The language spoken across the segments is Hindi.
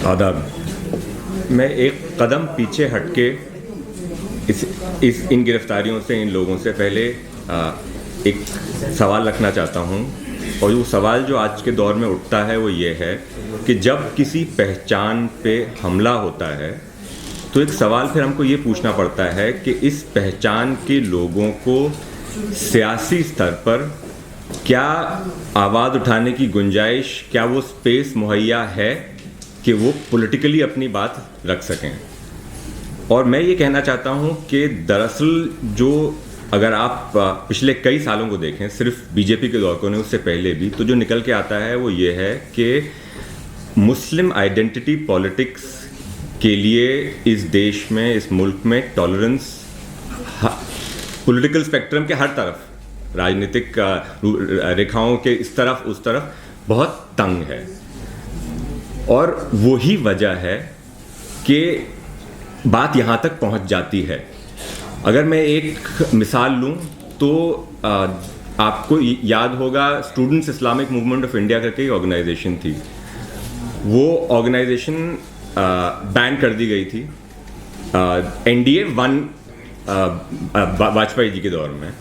आदाब। मैं एक कदम पीछे हटके इन गिरफ्तारियों से, इन लोगों से पहले एक सवाल रखना चाहता हूं, और वो सवाल जो आज के दौर में उठता है वो ये है कि जब किसी पहचान पे हमला होता है तो एक सवाल फिर हमको ये पूछना पड़ता है कि इस पहचान के लोगों को सियासी स्तर पर क्या आवाज़ उठाने की गुंजाइश, क्या वो स्पेस मुहैया है कि वो पॉलिटिकली अपनी बात रख सकें। और मैं ये कहना चाहता हूँ कि दरअसल जो अगर आप पिछले कई सालों को देखें, सिर्फ बीजेपी के दौर को नहीं, उससे पहले भी, तो जो निकल के आता है वो ये है कि मुस्लिम आइडेंटिटी पॉलिटिक्स के लिए इस देश में, इस मुल्क में टॉलरेंस पॉलिटिकल स्पेक्ट्रम के हर तरफ, राजनीतिक रेखाओं के इस तरफ उस तरफ बहुत तंग है। और वही वजह है कि बात यहाँ तक पहुँच जाती है। अगर मैं एक मिसाल लूँ तो आपको याद होगा, students Islamic movement of India करके एक ऑर्गेनाइजेशन थी। वो ऑर्गेनाइजेशन बैन कर दी गई थी NDA 1 वाजपेयी जी के दौर में।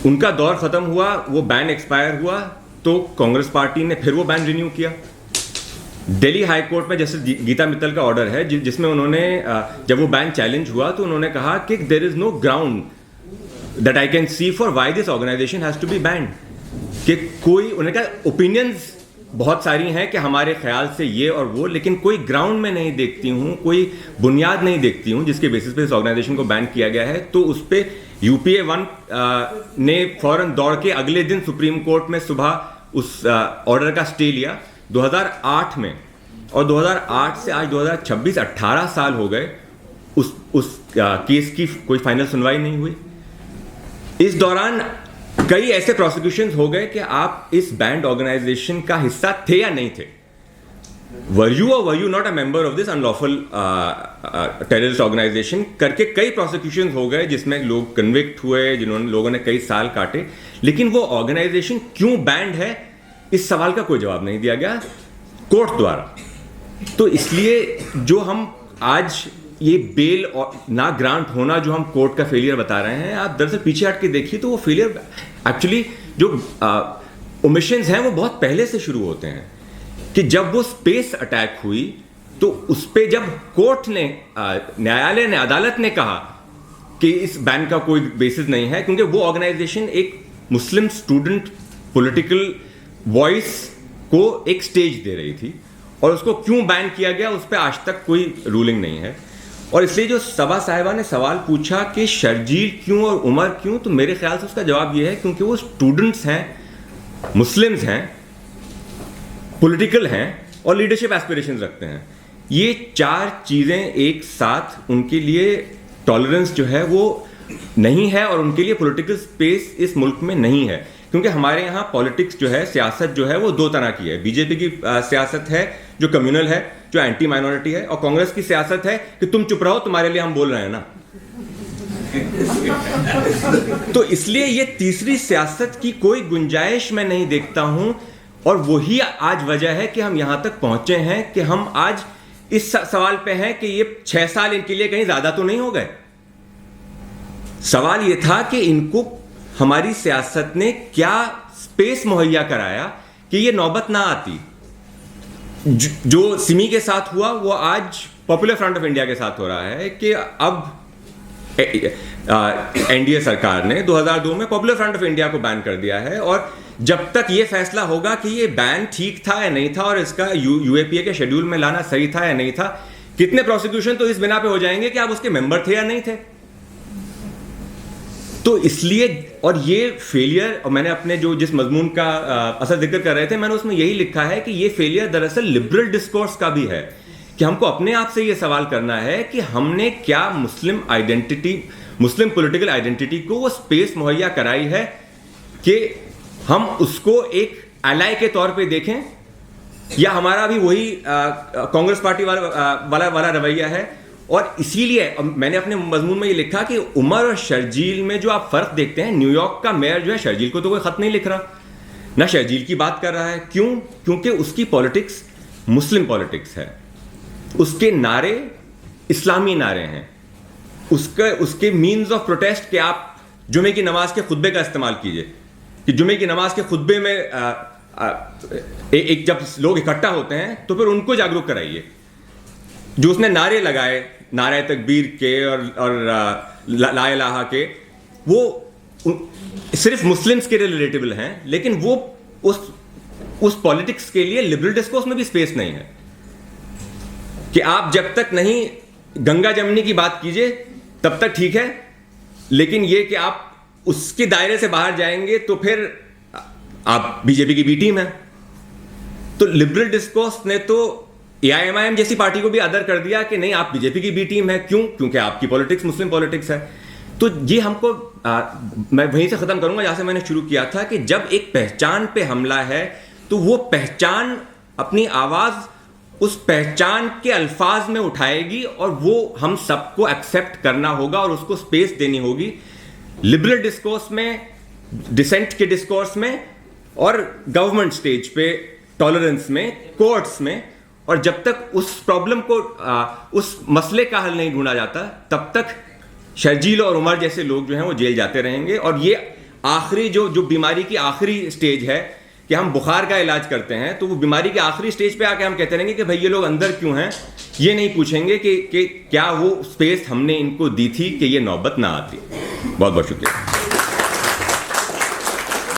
उनका दौर ख़त्म हुआ, वो बैन एक्सपायर हुआ, तो कांग्रेस पार्टी ने फिर वो बैन रिन्यू किया। दिल्ली हाई कोर्ट में जैसे गीता मित्तल का ऑर्डर है जिसमें उन्होंने, जब वो बैन चैलेंज हुआ तो उन्होंने कहा कि there is no ground that I can see for why this organization has to be banned. कि कोई, उन्होंने कहा ओपिनियंस बहुत सारी हैं कि हमारे ख्याल से ये और वो, लेकिन कोई ग्राउंड में नहीं देखती हूँ, कोई बुनियाद नहीं देखती हूँ जिसके बेसिस पे इस ऑर्गेनाइजेशन को बैन किया गया है। तो उस पर UPA 1 ने फौरन दौड़ के अगले दिन सुप्रीम कोर्ट में सुबह उस ऑर्डर का स्टे लिया 2008 में। और 2008 से आज 2026 18 साल हो गए, उस केस की कोई फाइनल सुनवाई नहीं हुई। इस दौरान कई ऐसे प्रोसिक्यूशंस हो गए कि आप इस बैंड ऑर्गेनाइजेशन का हिस्सा थे या नहीं थे, वर यू और were you not a member of this unlawful terrorist organization करके कई प्रोसिक्यूशंस हो गए जिसमें लोग कन्विक्ट हुए, लोगों ने कई साल काटे। लेकिन वो ऑर्गेनाइजेशन क्यों बैंड है, इस सवाल का कोई जवाब नहीं दिया गया कोर्ट द्वारा। तो इसलिए जो हम आज ये बेल और ना ग्रांट होना जो हम कोर्ट का फेलियर बता रहे हैं, आप दरअसल पीछे हट के देखिए तो वो फेलियर एक्चुअली जो ओमिशंस हैं वो बहुत पहले से शुरू होते हैं। कि जब वो स्पेस अटैक हुई तो उस पर जब कोर्ट ने, न्यायालय ने, अदालत ने कहा कि इस बैन का कोई बेसिस नहीं है, क्योंकि वो ऑर्गेनाइजेशन एक मुस्लिम स्टूडेंट पॉलिटिकल वॉइस को एक स्टेज दे रही थी, और उसको क्यों बैन किया गया उस पर आज तक कोई रूलिंग नहीं है। और इसलिए जो सभा साहिबा ने सवाल पूछा कि शर्जील क्यों और उमर क्यों, तो मेरे ख्याल से उसका जवाब यह है क्योंकि वो स्टूडेंट्स हैं, मुस्लिम्स हैं, पॉलिटिकल हैं और लीडरशिप एस्पिरेशंस रखते हैं। ये चार चीज़ें एक साथ, उनके लिए टॉलरेंस जो है वो नहीं है, और उनके लिए पॉलिटिकल स्पेस इस मुल्क में नहीं है। क्योंकि हमारे यहाँ पॉलिटिक्स जो है, सियासत जो है वो दो तरह की है। बीजेपी की सियासत है जो कम्युनल है, जो एंटी माइनॉरिटी है, और कांग्रेस की सियासत है कि तुम चुप रहो, तुम्हारे लिए हम बोल रहे हैं ना। तो इसलिए ये तीसरी सियासत की कोई गुंजाइश मैं नहीं देखता हूं, और वही आज वजह है कि हम यहां तक पहुंचे हैं कि हम आज इस सवाल पे हैं कि ये 6 साल इनके लिए कहीं ज्यादा तो नहीं हो गए। सवाल ये था कि इनको हमारी सियासत ने क्या स्पेस मुहैया कराया कि ये नौबत ना आती। जो सिमी के साथ हुआ वो आज पॉपुलर फ्रंट ऑफ इंडिया के साथ हो रहा है कि अब NDA सरकार ने 2002 में पॉपुलर फ्रंट ऑफ इंडिया को बैन कर दिया है, और जब तक ये फैसला होगा कि ये बैन ठीक था या नहीं था और इसका UAPA के शेड्यूल में लाना सही था या नहीं था, कितने प्रोसिक्यूशन तो इस बिना पे हो जाएंगे कि आप उसके मेंबर थे या नहीं थे। तो इसलिए, और ये फेलियर, और मैंने अपने जिस मजमून का असर जिक्र कर रहे थे, मैंने उसमें यही लिखा है कि ये फेलियर दरअसल लिबरल डिस्कोर्स का भी है, कि हमको अपने आप से ये सवाल करना है कि हमने क्या मुस्लिम आइडेंटिटी, मुस्लिम पॉलिटिकल आइडेंटिटी को वो स्पेस मुहैया कराई है कि हम उसको एक एलाय के तौर पे देखें, या हमारा भी वही कांग्रेस पार्टी वाला रवैया है। और इसीलिए मैंने अपने मजमून में ये लिखा कि उमर और शर्जील में जो आप फर्क देखते हैं, न्यूयॉर्क का मेयर जो है शर्जील को तो कोई खत नहीं लिख रहा, ना शर्जील की बात कर रहा है। क्यों? क्योंकि उसकी पॉलिटिक्स मुस्लिम पॉलिटिक्स है, उसके नारे इस्लामी नारे हैं, उसके मीन्स ऑफ प्रोटेस्ट के आप जुमे की नमाज के खुतबे का इस्तेमाल कीजिए कि जुमे की नमाज के खुतबे में एक जब लोग इकट्ठा होते हैं तो फिर उनको जागरूक कराइए। जो उसने नारे लगाए, नारे तकबीर के और ला इलाहा के, वो सिर्फ मुस्लिम्स के लिए रिलेटेबल हैं, लेकिन वो उस पॉलिटिक्स के लिए लिबरल डिस्कोर्स में भी स्पेस नहीं है कि आप जब तक नहीं गंगा जमनी की बात कीजिए तब तक ठीक है, लेकिन ये कि आप उसके दायरे से बाहर जाएंगे तो फिर आप बीजेपी की बी टीम है। तो लिबरल डिस्कोर्स ने तो एआईएमआईएम जैसी पार्टी को भी अदर कर दिया कि नहीं, आप बीजेपी की बी टीम है। क्यों? क्योंकि आपकी पॉलिटिक्स मुस्लिम पॉलिटिक्स है। तो ये हमको मैं वहीं से खत्म करूंगा जहां से मैंने शुरू किया था कि जब एक पहचान पे हमला है तो वो पहचान अपनी आवाज उस पहचान के अल्फाज में उठाएगी और वो हम सबको एक्सेप्ट करना होगा और उसको स्पेस देनी होगी लिबरल डिस्कोर्स में, डिसेंट के डिस्कोर्स में और गवर्नमेंट स्टेज पे, टॉलरेंस में, कोर्ट्स में। और जब तक उस प्रॉब्लम को उस मसले का हल नहीं ढूंढा जाता तब तक शर्जील और उमर जैसे लोग जो हैं वो जेल जाते रहेंगे। और ये आखिरी जो बीमारी की आखिरी स्टेज है कि हम बुखार का इलाज करते हैं तो वो बीमारी के आखिरी स्टेज पे आके हम कहते रहेंगे कि भाई ये लोग अंदर क्यों हैं, ये नहीं पूछेंगे कि क्या वो स्पेस हमने इनको दी थी कि ये नौबत ना आती। बहुत बहुत शुक्रिया।